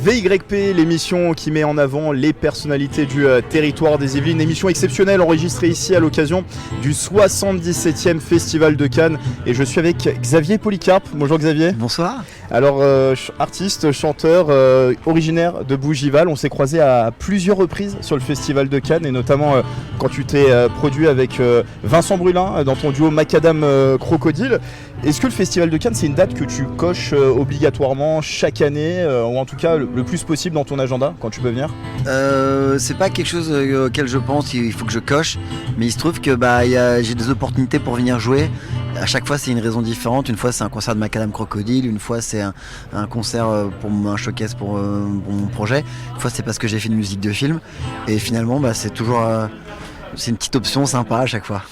VYP, l'émission qui met en avant les personnalités du territoire des Yvelines. Émission exceptionnelle enregistrée ici à l'occasion du 77e Festival de Cannes. Et je suis avec Xavier Polycarpe. Bonjour Xavier. Bonsoir. Alors, artiste, chanteur, originaire de Bougival. On s'est croisés à plusieurs reprises sur le Festival de Cannes et notamment quand tu t'es produit avec Vincent Brulin dans ton duo Macadam Crocodile. Est-ce que le Festival de Cannes, c'est une date que tu coches obligatoirement chaque année ou en tout cas le plus possible dans ton agenda quand tu peux venir? C'est pas quelque chose auquel je pense, il faut que je coche, mais il se trouve que j'ai des opportunités pour venir jouer. À chaque fois, c'est une raison différente. Une fois, c'est un concert de Macadam Crocodile. Une fois, c'est un concert pour un showcase pour mon projet. Une fois, c'est parce que j'ai fait une musique de film. Et finalement, c'est toujours... c'est une petite option sympa à chaque fois.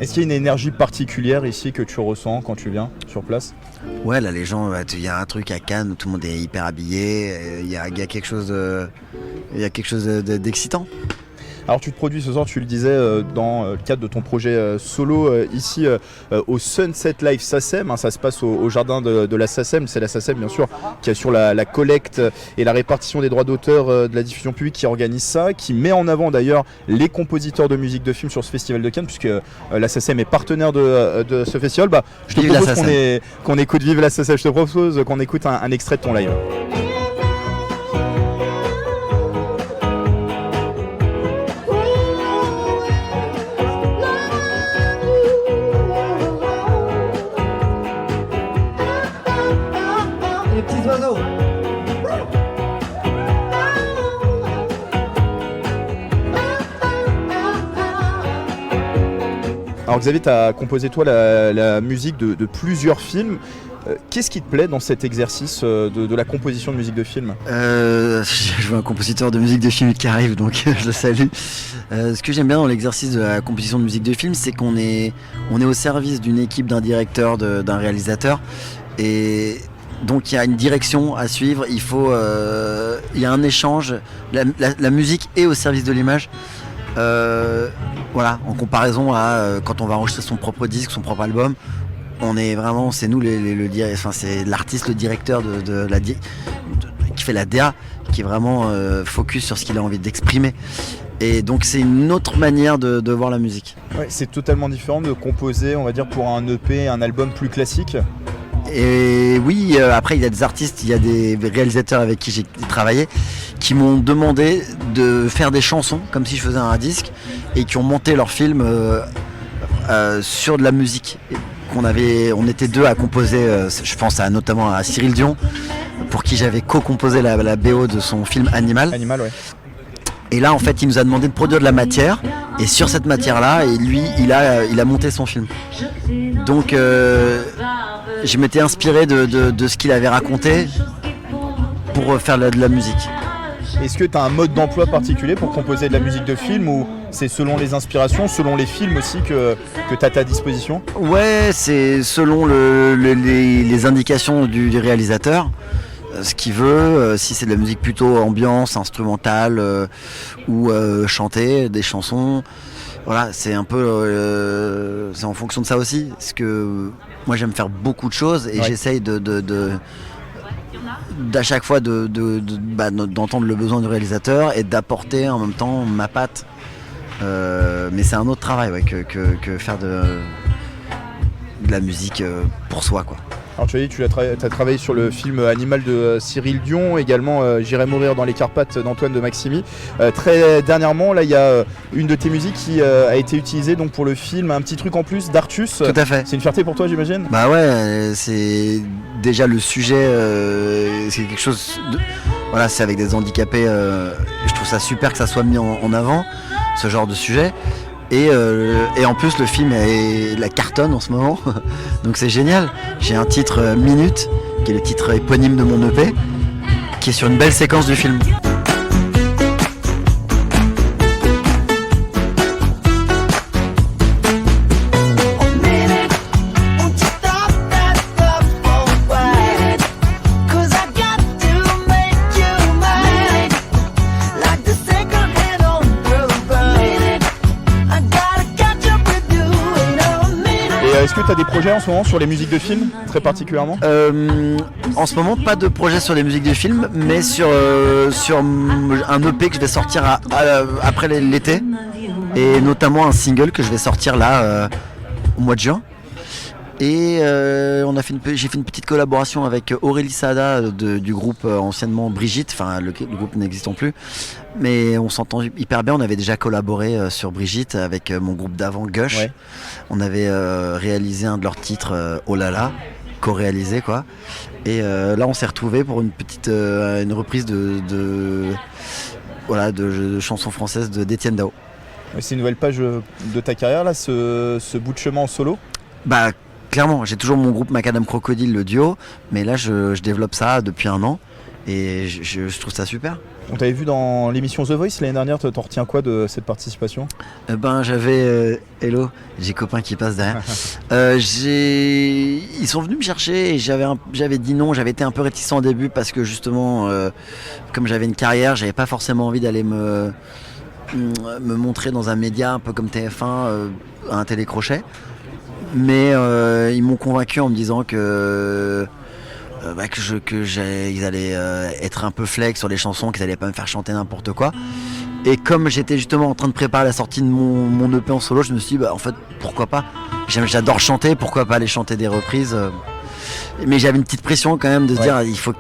Est-ce qu'il y a une énergie particulière ici que tu ressens quand tu viens sur place? Ouais, là les gens, il y a un truc à Cannes où tout le monde est hyper habillé, il y a quelque chose d'excitant. Alors tu te produis ce soir, tu le disais, dans le cadre de ton projet solo ici au Sunset Live SACEM. Ça se passe au jardin de la SACEM. C'est la SACEM bien sûr qui assure la collecte et la répartition des droits d'auteur de la diffusion publique, qui organise ça, qui met en avant d'ailleurs les compositeurs de musique de film sur ce festival de Cannes, puisque la SACEM est partenaire de ce festival. Je te propose qu'on écoute Vive la SACEM. Je te propose qu'on écoute un extrait de ton live. Alors Xavier, tu as composé toi la musique de plusieurs films. Qu'est-ce qui te plaît dans cet exercice de la composition de musique de film? Je vois un compositeur de musique de film qui arrive, donc je le salue. Ce que j'aime bien dans l'exercice de la composition de musique de film, c'est qu'on est au service d'une équipe, d'un directeur, d'un réalisateur. Et donc il y a une direction à suivre, il y a un échange, la musique est au service de l'image. Voilà, en comparaison à quand on va enregistrer son propre disque, son propre album, c'est nous c'est l'artiste, le directeur qui fait la DA, qui est vraiment focus sur ce qu'il a envie d'exprimer. Et donc c'est une autre manière de voir la musique. Ouais, c'est totalement différent de composer, on va dire, pour un EP, un album plus classique. Et oui, après il y a des artistes, il y a des réalisateurs avec qui j'ai travaillé qui m'ont demandé de faire des chansons comme si je faisais un disque et qui ont monté leur film sur de la musique. On était deux à composer, je pense notamment à Cyril Dion, pour qui j'avais co-composé la BO de son film Animal. Animal, ouais. Et là en fait il nous a demandé de produire de la matière, et sur cette matière là, et lui il a monté son film. Donc je m'étais inspiré de ce qu'il avait raconté pour faire de la musique. Est-ce que tu as un mode d'emploi particulier pour composer de la musique de film, ou c'est selon les inspirations, selon les films aussi que tu as à ta disposition? Ouais, c'est selon les indications du réalisateur, ce qu'il veut, si c'est de la musique plutôt ambiance, instrumentale ou chantée, des chansons. Voilà, c'est un peu c'est en fonction de ça aussi, parce que moi j'aime faire beaucoup de choses et j'essaye d'à chaque fois d'entendre le besoin du réalisateur et d'apporter en même temps ma patte. Mais c'est un autre travail que faire de la musique pour soi, quoi. Alors tu as dit, tu as travaillé sur le film Animal de Cyril Dion, également J'irai mourir dans les Carpates d'Antoine de Maximi. Très dernièrement, là, il y a une de tes musiques qui a été utilisée donc, pour le film, un petit truc en plus d'Artus. Tout à fait. C'est une fierté pour toi, j'imagine? Bah ouais, c'est déjà le sujet, c'est quelque chose voilà, c'est avec des handicapés, je trouve ça super que ça soit mis en avant, ce genre de sujet. Et en plus le film la cartonne en ce moment, donc c'est génial. J'ai un titre Minute, qui est le titre éponyme de mon EP, qui est sur une belle séquence du film. Est-ce que tu as des projets en ce moment sur les musiques de films, très particulièrement? En ce moment, pas de projet sur les musiques de films, mais sur un EP que je vais sortir après l'été, et notamment un single que je vais sortir là au mois de juin. Et j'ai fait une petite collaboration avec Aurélie Sada du groupe anciennement Brigitte, enfin le groupe n'existant plus, mais on s'entend hyper bien. On avait déjà collaboré sur Brigitte avec mon groupe d'avant Gush. Ouais. On avait réalisé un de leurs titres, Oh là là, co-réalisé quoi. Et là on s'est retrouvés pour une petite une reprise de chansons françaises d'Étienne Dao. C'est une nouvelle page de ta carrière là, ce bout de chemin en solo? Bah clairement, j'ai toujours mon groupe Macadam Crocodile, le duo, mais là je développe ça depuis 1 an et je trouve ça super. On t'avait vu dans l'émission The Voice l'année dernière, t'en retiens quoi de cette participation? J'avais hello, j'ai copains qui passent derrière. Ils sont venus me chercher et j'avais dit non, j'avais été un peu réticent au début parce que justement, comme j'avais une carrière, j'avais pas forcément envie d'aller me montrer dans un média un peu comme TF1 à un télécrochet. Mais ils m'ont convaincu en me disant qu'ils allaient être un peu flex sur les chansons, qu'ils allaient pas me faire chanter n'importe quoi. Et comme j'étais justement en train de préparer la sortie de mon EP en solo, je me suis dit en fait pourquoi pas. J'adore chanter, pourquoi pas aller chanter des reprises. Mais j'avais une petite pression quand même de se dire il faut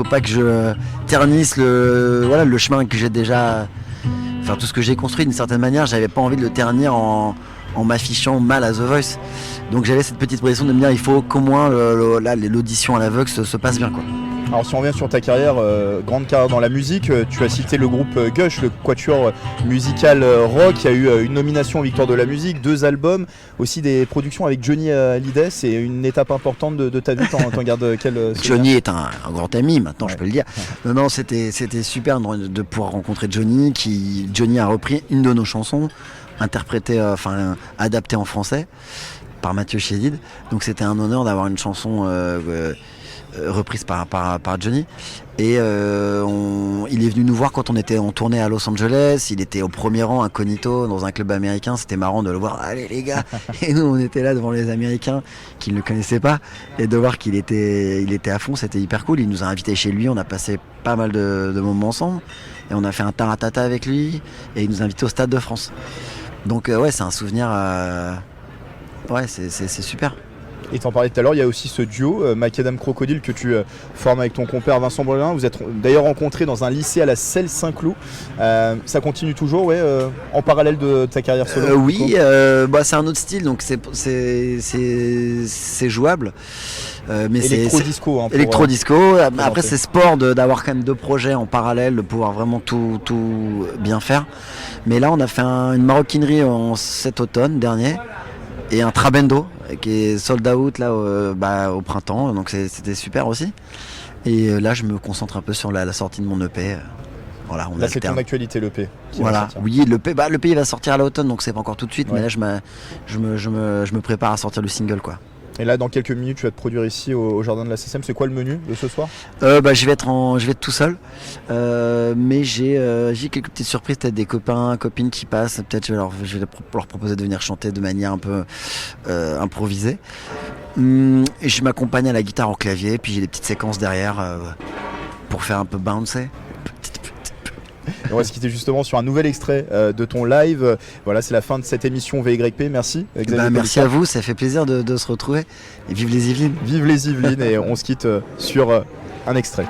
pas que je ternisse le chemin que j'ai déjà, enfin tout ce que j'ai construit d'une certaine manière. J'avais pas envie de le ternir en m'affichant mal à The Voice. Donc j'avais cette petite pression de me dire il faut qu'au moins l'audition à l'aveugle se passe bien quoi. Alors si on revient sur ta carrière, grande carrière dans la musique, tu as cité le groupe Gush, le quatuor musical rock, il y a eu une nomination aux Victoires de la musique, 2 albums, aussi des productions avec Johnny Hallyday. C'est une étape importante de ta vie, t'en gardes quel souvenir? Johnny est un grand ami maintenant, je peux le dire. Non, c'était super de pouvoir rencontrer Johnny. Johnny a repris une de nos chansons, interprétée, adaptée en français par Mathieu Chédid. Donc c'était un honneur d'avoir une chanson reprise par Johnny. Et il est venu nous voir quand on était en tournée à Los Angeles. Il était au premier rang incognito dans un club américain. C'était marrant de le voir, allez les gars. Et nous on était là devant les Américains qui ne le connaissaient pas, et de voir qu'il était à fond, c'était hyper cool. Il nous a invités chez lui, on a passé pas mal de moments ensemble, et on a fait un taratata avec lui, et il nous a invités au Stade de France. Donc c'est un souvenir, c'est super. Et t'en parlais tout à l'heure, il y a aussi ce duo Macadam Crocodile que tu formes avec ton compère Vincent Brelin. Vous êtes d'ailleurs rencontrés dans un lycée à la Selle Saint-Cloud. Ça continue toujours, en parallèle de ta carrière solo? Oui, c'est un autre style, donc c'est jouable. Mais électro-disco. Électro-disco. Après, c'est sport d'avoir quand même 2 projets en parallèle, de pouvoir vraiment tout bien faire. Mais là, on a fait une maroquinerie cet automne dernier, et un trabendo qui est sold out là au printemps, donc c'était super aussi. Et là je me concentre un peu sur la sortie de mon EP. Voilà, là c'est ton actualité, l'EP. Voilà, oui, l'EP il va sortir à l'automne, donc c'est pas encore tout de suite, mais là je me prépare à sortir le single quoi. Et là dans quelques minutes tu vas te produire ici au jardin de la SSM. C'est quoi le menu de ce soir? Je vais être tout seul, mais j'ai quelques petites surprises, peut-être des copines qui passent, peut-être je vais leur proposer de venir chanter de manière un peu improvisée. Et je m'accompagne à la guitare, au clavier, puis j'ai des petites séquences derrière pour faire un peu bouncer. Et on va se quitter justement sur un nouvel extrait de ton live. Voilà, c'est la fin de cette émission VYP. Merci Xavier. Merci à vous, ça fait plaisir de se retrouver. Et vive les Yvelines. Vive les Yvelines. Et on se quitte sur un extrait.